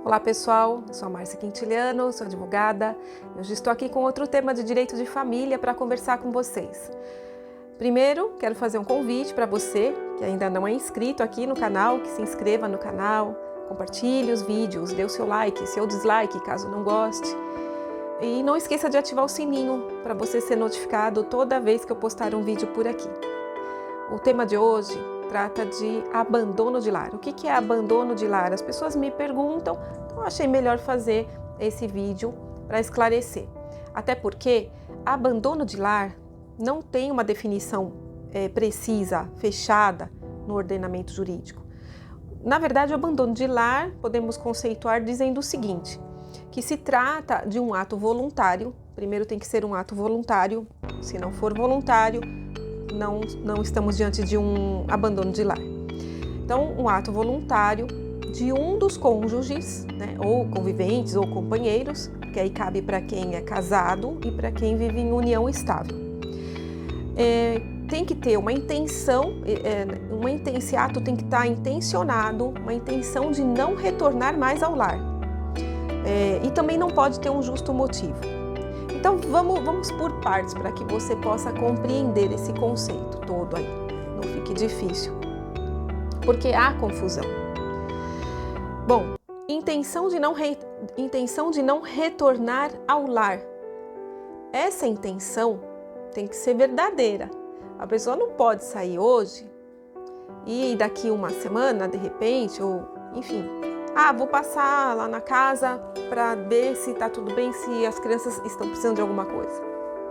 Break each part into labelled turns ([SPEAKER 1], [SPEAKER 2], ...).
[SPEAKER 1] Olá pessoal, eu sou a Márcia Quintiliano, sou advogada. Hoje estou aqui com outro tema de direito de família para conversar com vocês. Primeiro, quero fazer um convite para você que ainda não é inscrito aqui no canal, que se inscreva no canal, compartilhe os vídeos, dê o seu like, seu dislike caso não goste. E não esqueça de ativar o sininho para você ser notificado toda vez que eu postar um vídeo por aqui. O tema de hoje trata de abandono de lar. O que é abandono de lar? As pessoas me perguntam, então eu achei melhor fazer esse vídeo para esclarecer. Até porque abandono de lar não tem uma definição precisa, fechada no ordenamento jurídico. Na verdade, o abandono de lar podemos conceituar dizendo o seguinte, que se trata de um ato voluntário. Primeiro tem que ser um ato voluntário, se não for voluntário, não estamos diante de um abandono de lar. Então, um ato voluntário de um dos cônjuges, né, ou conviventes ou companheiros, que aí cabe para quem é casado e para quem vive em união estável. Tem que ter uma intenção, esse ato tem que estar intencionado, uma intenção de não retornar mais ao lar. E também não pode ter um justo motivo. Então vamos por partes para que você possa compreender esse conceito todo aí, não fique difícil, porque há confusão. Bom, intenção de não retornar ao lar. Essa intenção tem que ser verdadeira. A pessoa não pode sair hoje e daqui uma semana, de repente, ou enfim, vou passar lá na casa para ver se está tudo bem, se as crianças estão precisando de alguma coisa.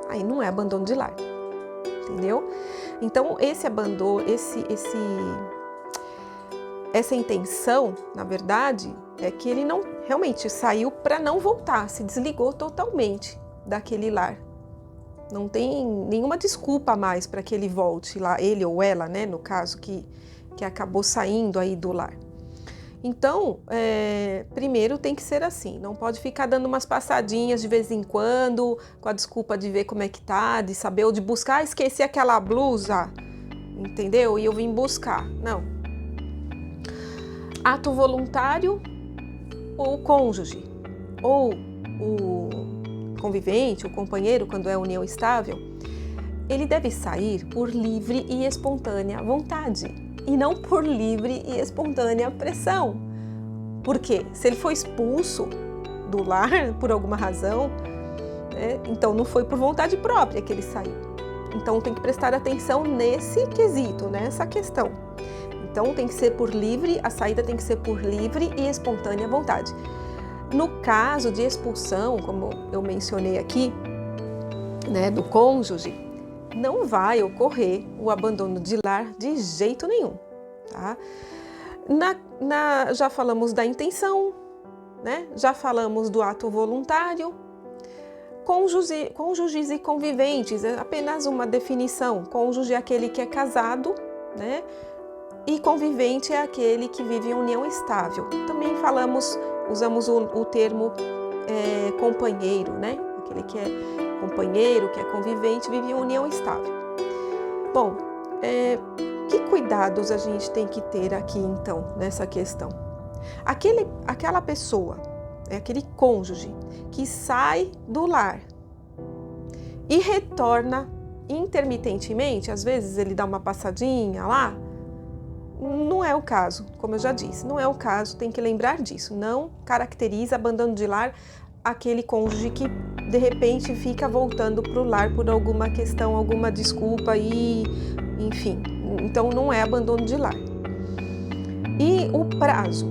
[SPEAKER 1] Aí não é abandono de lar, entendeu? Então esse abandono, essa intenção, na verdade, é que ele não realmente saiu para não voltar, se desligou totalmente daquele lar. Não tem nenhuma desculpa mais para que ele volte lá, ele ou ela, né, no caso que acabou saindo aí do lar. Então, primeiro tem que ser assim, não pode ficar dando umas passadinhas de vez em quando, com a desculpa de ver como é que tá, de saber, ou de buscar, esqueci aquela blusa, entendeu? E eu vim buscar, não. Ato voluntário, ou cônjuge, ou o convivente, o companheiro, quando é união estável, ele deve sair por livre e espontânea vontade. E não por livre e espontânea pressão. Porque se ele foi expulso do lar por alguma razão, então não foi por vontade própria que ele saiu. Então tem que prestar atenção nesse quesito, nessa questão. Então tem que ser por livre, a saída tem que ser por livre e espontânea vontade. No caso de expulsão, como eu mencionei aqui, né, do cônjuge, não vai ocorrer o abandono de lar de jeito nenhum, tá? Já falamos da intenção, né? Já falamos do ato voluntário. Cônjuges e conviventes, é apenas uma definição. Cônjuge é aquele que é casado, né? E convivente é aquele que vive em união estável. Também usamos o termo companheiro, né? Aquele que é companheiro, que é convivente, vive em união estável. Bom, que cuidados a gente tem que ter aqui então nessa questão? Aquela pessoa, aquele cônjuge que sai do lar e retorna intermitentemente, às vezes ele dá uma passadinha lá, não é o caso, como eu já disse, não é o caso, tem que lembrar disso, não caracteriza abandono de lar aquele cônjuge que de repente fica voltando para o lar por alguma questão, alguma desculpa e enfim, então não é abandono de lar. E o prazo?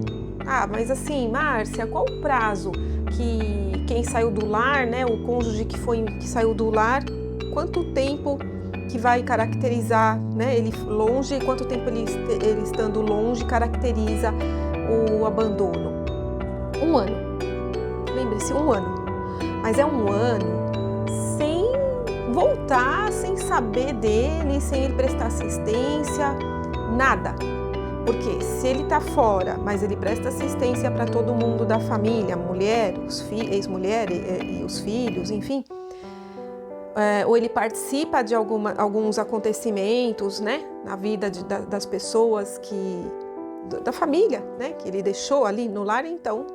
[SPEAKER 1] Mas assim, Márcia, qual o prazo que quem saiu do lar, né, o cônjuge que saiu do lar, quanto tempo que vai caracterizar, né, ele longe, quanto tempo ele estando longe caracteriza o abandono? 1 ano. Lembre-se, 1 ano. Mas é 1 ano sem voltar, sem saber dele, sem ele prestar assistência, nada. Porque se ele está fora, mas ele presta assistência para todo mundo da família, a mulher, ex-mulher e os filhos, enfim, ou ele participa de alguns acontecimentos, né, na vida das pessoas que da família, né, que ele deixou ali no lar, então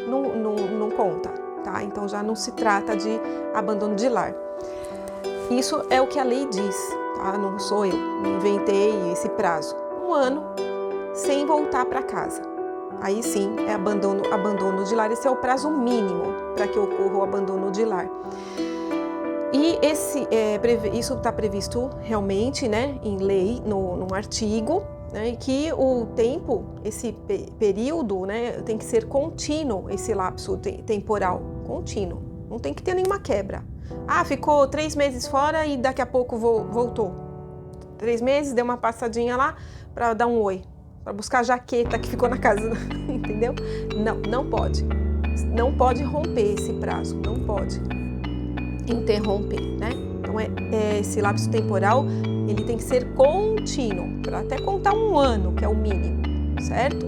[SPEAKER 1] não conta, tá? Então já não se trata de abandono de lar. Isso é o que a lei diz, tá? Não sou eu, inventei esse prazo. 1 ano sem voltar para casa. Aí sim é abandono de lar. Esse é o prazo mínimo para que ocorra o abandono de lar. E isso está previsto realmente, né, em lei, num artigo, né, que o tempo, esse período, né, tem que ser contínuo, esse lapso temporal, contínuo. Não tem que ter nenhuma quebra. Ah, ficou 3 meses fora e daqui a pouco voltou. 3 meses, deu uma passadinha lá para dar um oi, para buscar a jaqueta que ficou na casa, entendeu? Não pode. Não pode romper esse prazo, não pode interromper, né? Então esse lapso temporal, ele tem que ser contínuo, para até contar 1 ano, que é o mínimo, certo?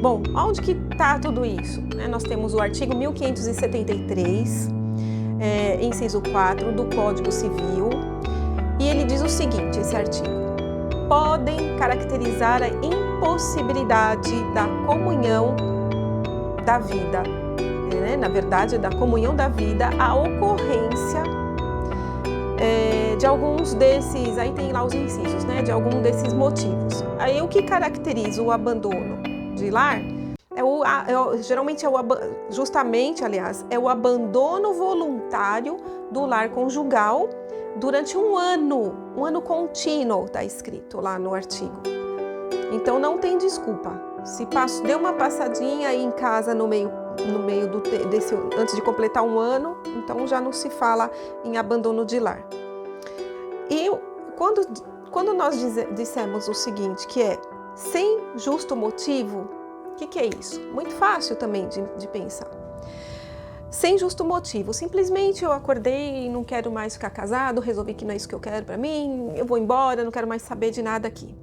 [SPEAKER 1] Bom, onde que está tudo isso? Nós temos o artigo 1573, inciso 4 do Código Civil, e ele diz o seguinte, esse artigo: podem caracterizar a impossibilidade da comunhão da vida, na verdade, da comunhão da vida, a ocorrência de alguns desses, aí tem lá os incisos, né, de algum desses motivos. Aí o que caracteriza o abandono de lar geralmente é o abandono voluntário do lar conjugal durante um ano contínuo, está escrito lá no artigo. Então não tem desculpa. Se deu uma passadinha aí em casa no meio antes de completar 1 ano, então já não se fala em abandono de lar. E quando nós dissemos o seguinte, que é sem justo motivo, o que é isso? Muito fácil também de pensar. Sem justo motivo, simplesmente eu acordei e não quero mais ficar casado, resolvi que não é isso que eu quero para mim, eu vou embora, não quero mais saber de nada aqui.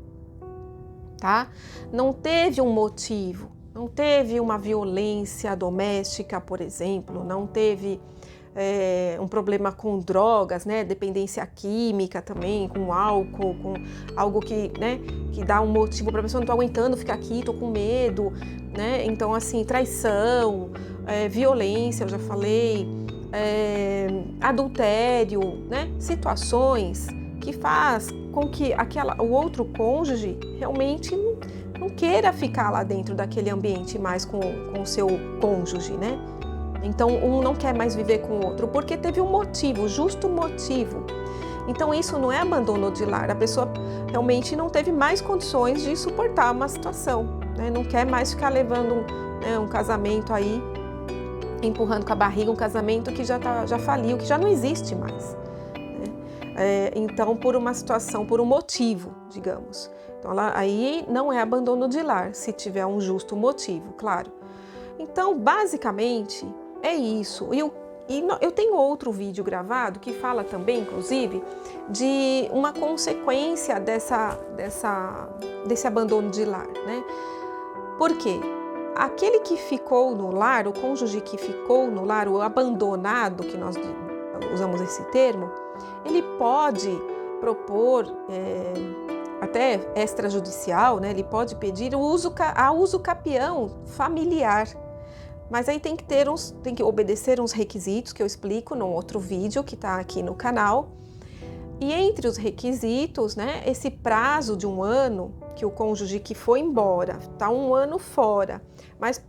[SPEAKER 1] Tá? Não teve um motivo, não teve uma violência doméstica, por exemplo, não teve um problema com drogas, né? Dependência química também, com álcool, com algo que dá um motivo para a pessoa, não estou aguentando ficar aqui, estou com medo, né? Então, assim, traição, violência, eu já falei, adultério, né? Situações que faz com que o outro cônjuge realmente não queira ficar lá dentro daquele ambiente mais com o seu cônjuge, né? Então, um não quer mais viver com o outro, porque teve um motivo, justo motivo. Então, isso não é abandono de lar, a pessoa realmente não teve mais condições de suportar uma situação, né? Não quer mais ficar levando um casamento aí, empurrando com a barriga, um casamento que já faliu, que já não existe mais. Então, por uma situação, por um motivo, digamos. Então, aí não é abandono de lar, se tiver um justo motivo, claro. Então, basicamente, é isso. E eu tenho outro vídeo gravado que fala também, inclusive, de uma consequência desse abandono de lar, né? Por quê? Aquele que ficou no lar, o cônjuge que ficou no lar, o abandonado, que nós usamos esse termo, ele pode propor, até extrajudicial, né? Ele pode pedir a uso capião familiar. Mas aí tem que obedecer uns requisitos que eu explico num outro vídeo que está aqui no canal. E entre os requisitos, né, esse prazo de 1 ano, que o cônjuge que foi embora, está 1 ano fora, mas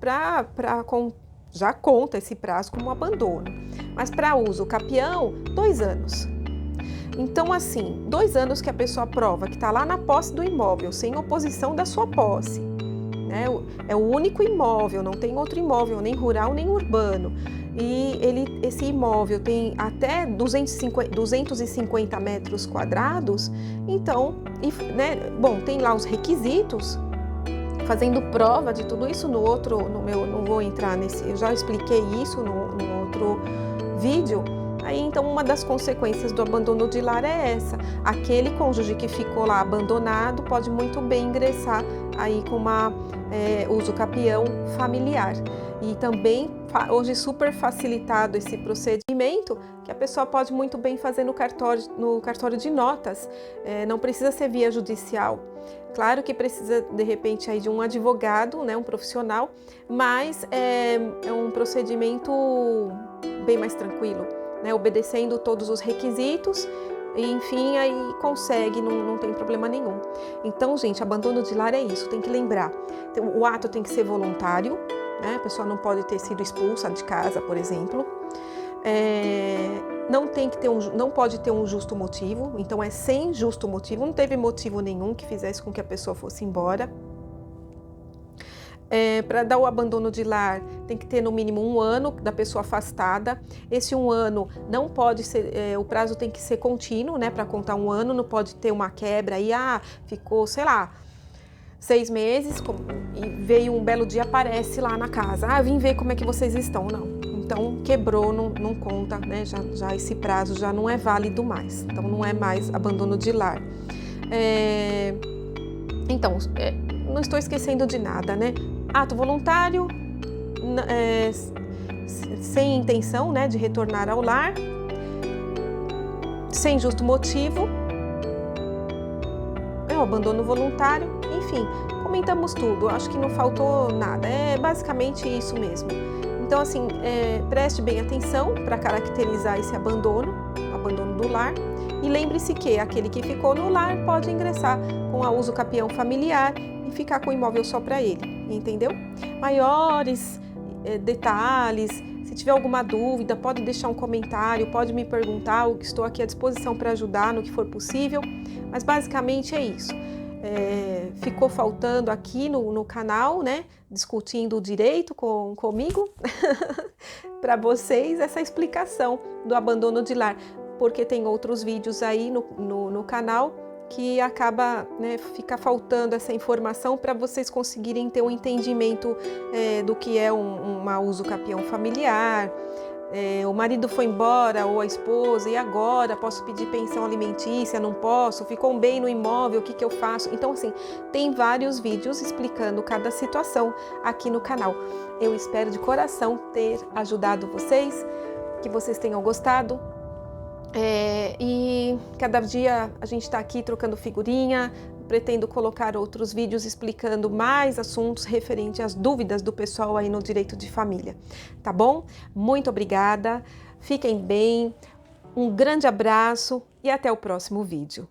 [SPEAKER 1] já conta esse prazo como abandono. Mas para uso capião, 2 anos. Então, assim, 2 anos que a pessoa prova que está lá na posse do imóvel, sem oposição da sua posse. É o único imóvel, não tem outro imóvel, nem rural nem urbano. E esse imóvel tem até 250 metros quadrados, então, tem lá os requisitos, fazendo prova de tudo isso não vou entrar nesse, eu já expliquei isso no outro vídeo. Aí, então, uma das consequências do abandono de lar é essa. Aquele cônjuge que ficou lá abandonado pode muito bem ingressar aí com uso capião familiar. E também, hoje super facilitado esse procedimento, que a pessoa pode muito bem fazer no cartório de notas, não precisa ser via judicial. Claro que precisa, de repente, aí de um advogado, né, um profissional, mas é um procedimento bem mais tranquilo, né, obedecendo todos os requisitos, e enfim, aí consegue, não tem problema nenhum. Então, gente, abandono de lar é isso, tem que lembrar. O ato tem que ser voluntário, né, a pessoa não pode ter sido expulsa de casa, por exemplo. Não pode ter um justo motivo, então é sem justo motivo, não teve motivo nenhum que fizesse com que a pessoa fosse embora. Para dar o abandono de lar, tem que ter no mínimo 1 ano da pessoa afastada. Esse 1 ano não pode ser, o prazo tem que ser contínuo, né? Para contar 1 ano, não pode ter uma quebra aí, ficou, sei lá, 6 meses e veio um belo dia, aparece lá na casa. Eu vim ver como é que vocês estão. Não. Então, quebrou, não conta, né? Já esse prazo já não é válido mais. Então, não é mais abandono de lar. Então, não estou esquecendo de nada, né? Ato voluntário, sem intenção, né, de retornar ao lar, sem justo motivo, o abandono voluntário, enfim, comentamos tudo. Acho que não faltou nada. É basicamente isso mesmo. Então, assim, preste bem atenção para caracterizar esse abandono do lar. E lembre-se que aquele que ficou no lar pode ingressar com a uso capião familiar e ficar com o imóvel só para ele, entendeu? Maiores detalhes, se tiver alguma dúvida, pode deixar um comentário, pode me perguntar, eu estou aqui à disposição para ajudar no que for possível. Mas basicamente é isso. Ficou faltando aqui no canal, né, discutindo o direito comigo, para vocês, essa explicação do abandono de lar, porque tem outros vídeos aí no canal que acaba, né, fica faltando essa informação para vocês conseguirem ter um entendimento do que é uma uso capião familiar. O marido foi embora ou a esposa, e agora posso pedir pensão alimentícia, não posso, ficou um bem no imóvel, o que eu faço? Então, assim, tem vários vídeos explicando cada situação aqui no canal. Eu espero de coração ter ajudado vocês, que vocês tenham gostado. E cada dia a gente está aqui trocando figurinha, pretendo colocar outros vídeos explicando mais assuntos referentes às dúvidas do pessoal aí no direito de família, tá bom? Muito obrigada, fiquem bem, um grande abraço e até o próximo vídeo.